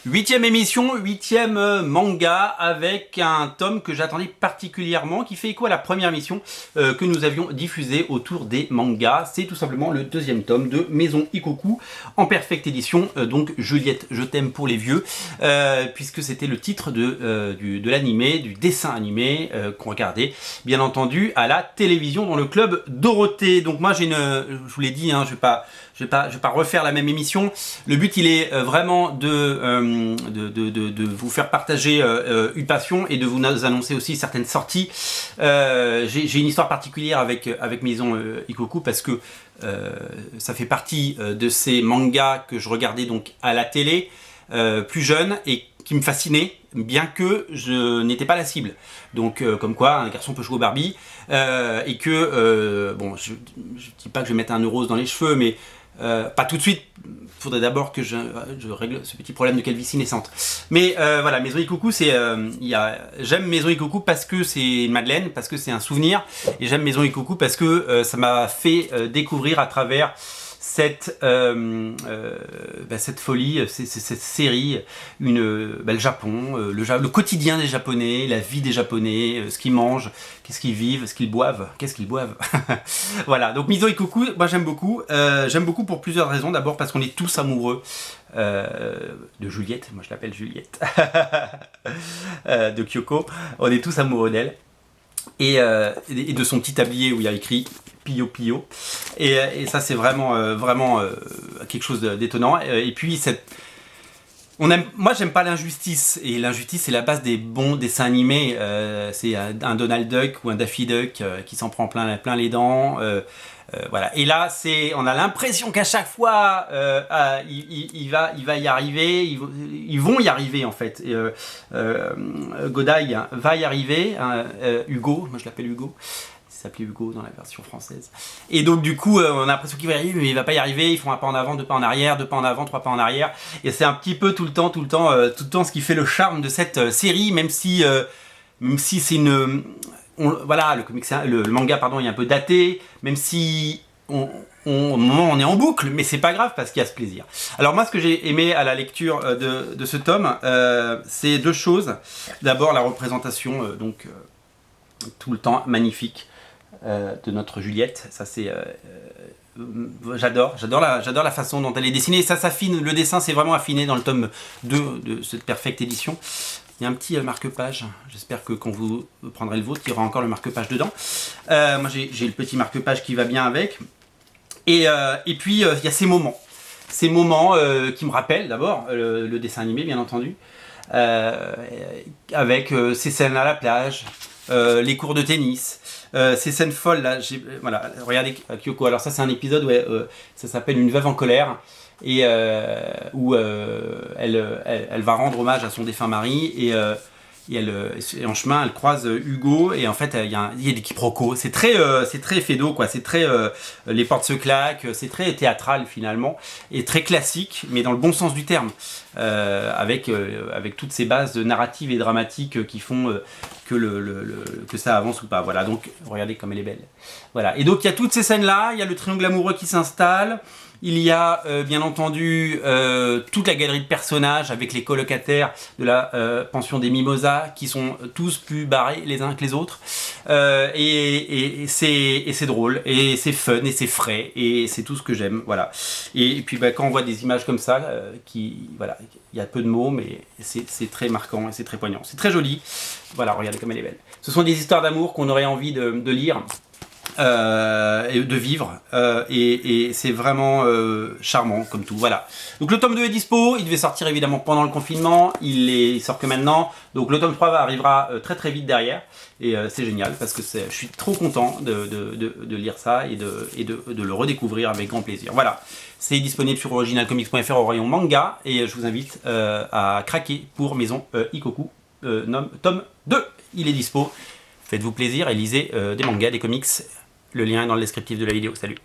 Huitième émission, huitième manga avec un tome que j'attendais particulièrement qui fait écho à la première émission que nous avions diffusée autour des mangas. C'est tout simplement le deuxième tome de Maison Ikkoku en perfecte édition, donc Juliette, je t'aime pour les vieux, puisque c'était le titre de l'animé, du dessin animé qu'on regardait bien entendu à la télévision dans le club Dorothée. Donc moi je vous l'ai dit, hein, je vais pas refaire la même émission. Le but il est vraiment de vous faire partager une passion et de vous annoncer aussi certaines sorties. J'ai une histoire particulière avec Maison Ikkoku parce que ça fait partie de ces mangas que je regardais donc à la télé plus jeune et qui me fascinait, bien que je n'étais pas la cible. Donc comme quoi un garçon peut jouer au Barbie et que bon, je dis pas que je vais mettre un euro dans les cheveux, mais pas tout de suite. Il faudrait d'abord que je règle ce petit problème de calvitie naissante. Mais voilà, Maison Ikkoku, j'aime Maison Ikkoku parce que c'est une Madeleine, parce que c'est un souvenir, et j'aime Maison Ikkoku parce que ça m'a fait découvrir à travers cette folie, cette série, le Japon, le quotidien des Japonais, la vie des Japonais, ce qu'ils mangent, qu'est-ce qu'ils vivent, ce qu'ils boivent, Voilà, donc Maison Ikkoku, moi j'aime beaucoup pour plusieurs raisons. D'abord parce qu'on est tous amoureux de Juliette, moi je l'appelle Juliette, de Kyoko, on est tous amoureux d'elle. Et de son petit tablier où il y a écrit Pio Pio, et ça c'est vraiment quelque chose d'étonnant. Et puis moi j'aime pas l'injustice, et l'injustice c'est la base des bons dessins animés. C'est un Donald Duck ou un Daffy Duck qui s'en prend plein les dents. Voilà. Et là, on a l'impression qu'à chaque fois, il va y arriver, ils vont y arriver en fait. Godai va y arriver, hein, Hugo, moi je l'appelle Hugo. Il s'appelait Hugo dans la version française. Et donc du coup, on a l'impression qu'il va y arriver, mais il va pas y arriver. Ils font un pas en avant, deux pas en arrière, deux pas en avant, trois pas en arrière. Et c'est un petit peu tout le temps ce qui fait le charme de cette série, même si c'est une... voilà, le manga pardon, est un peu daté, même si au moment on est en boucle, mais c'est pas grave parce qu'il y a ce plaisir. Alors moi, ce que j'ai aimé à la lecture de ce tome, c'est deux choses. D'abord la représentation, tout le temps magnifique de notre Juliette. Ça c'est j'adore la façon dont elle est dessinée. Ça s'affine, le dessin c'est vraiment affiné dans le tome 2 de cette perfecte édition. Il y a un petit marque-page, j'espère que quand vous prendrez le vôtre, il y aura encore le marque-page dedans. Moi j'ai le petit marque-page qui va bien avec. Et puis il y a ces moments qui me rappellent d'abord le dessin animé bien entendu, avec ces scènes à la plage, les cours de tennis, ces scènes folles là. Voilà, regardez Kyoko, alors ça c'est un épisode où ça s'appelle Une veuve en colère, et où elle va rendre hommage à son défunt mari, et en chemin elle croise Hugo, et en fait il y a des quiproquos. C'est très Fedo quoi, c'est très les portes se claquent, c'est très théâtral finalement, et très classique, mais dans le bon sens du terme, avec toutes ces bases narratives et dramatiques qui font que ça avance ou pas. Voilà, donc regardez comme elle est belle. Voilà, et donc il y a toutes ces scènes là, il y a le triangle amoureux qui s'installe. Il y a bien entendu toute la galerie de personnages avec les colocataires de la pension des Mimosas qui sont tous plus barrés les uns que les autres, et c'est drôle, et c'est fun, et c'est frais, et c'est tout ce que j'aime. Voilà. Et puis quand on voit des images comme ça, voilà, il y a peu de mots, mais c'est très marquant et c'est très poignant, c'est très joli. Voilà, regardez comme elle est belle. Ce sont des histoires d'amour qu'on aurait envie de lire et de vivre, et c'est vraiment charmant comme tout. Voilà, donc le tome 2 est dispo. Il devait sortir évidemment pendant le confinement, il sort que maintenant, donc le tome 3 arrivera très vite derrière, et c'est génial parce que je suis trop content de lire ça et de le redécouvrir avec grand plaisir. Voilà, c'est disponible sur originalcomics.fr au rayon manga, et je vous invite à craquer pour Maison Ikkoku tome 2. Il est dispo, faites-vous plaisir et lisez des mangas, des comics. Le lien est dans le descriptif de la vidéo. Salut!